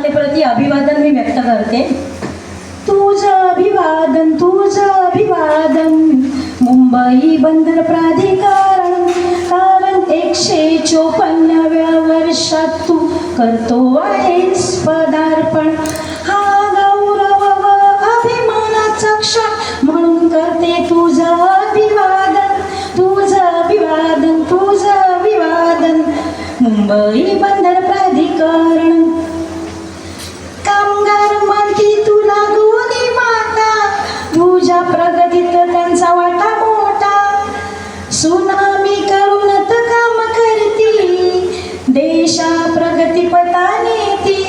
मान्यतेप्रती अभिवादन मी व्यक्त करते. तुझं अभिवादन, तुझं अभिवादन मुंबई बंदर प्राधिकरण, कारण 154व्या वर्षात तू करतो आहेस पदार्पण. हा गौरव व अभिमानाचा क्षण म्हणून करते तुझं अभिवादन, तुझं अभिवादन, तुझं अभिवादन मुंबई बंदर प्राधिकरण. कामगार मानती तुला दोन्ही माता, तुझ्या प्रगतीत त्यांचा वाटा मोठा. सुनामी करूनत काम करती, देशा प्रगतीपथाने ती.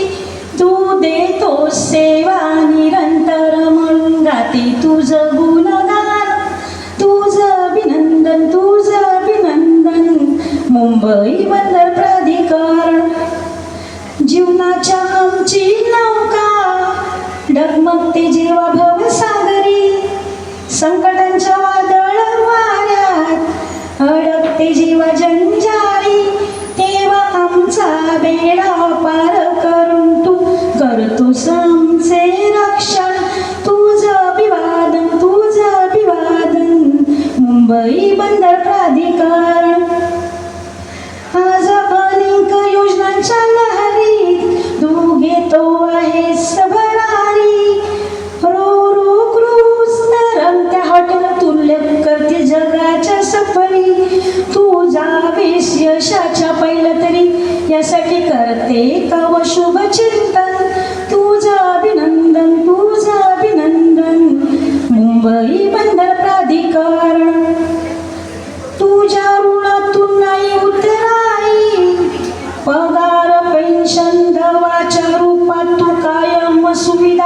तू देतो सेवा निरंतर म्हणून गाते तुझं गुणगान. तुझं अभिनंदन, तुझं अभिनंदन मुंबई बंदर प्राधिकरण. जीवनाच्या आमची नौका डगमगते जेव्हा भवसागरी, संकटांच्या वादळ वाऱ्यात अडकते जेव्हा जंजाळी, तेव्हा आमचा बेडा पार करून तू करतोस आमचे रक्षण. तुझं अभिवादन, तुझं अभिवादन मुंबई बंदर प्राधिकरण. आज अनेक योजनांच्या लहरीत तू घेतो आहेस भरारी. रो रो क्रूज तरंगत्या हॉटेल तुल्य करते जगाच्या सफरी. तू जावेस यशाच्या पहिलं तरी यासाठी करते कव शुभ चिंतन. तुझं अभिनंदन, तुझं अभिनंदन मुंबई बंदर प्राधिकरण. तुझ्या ऋणातून नाही उतराई, पगार पेन्शन दवाच्या रूपात तू कायम सुविधा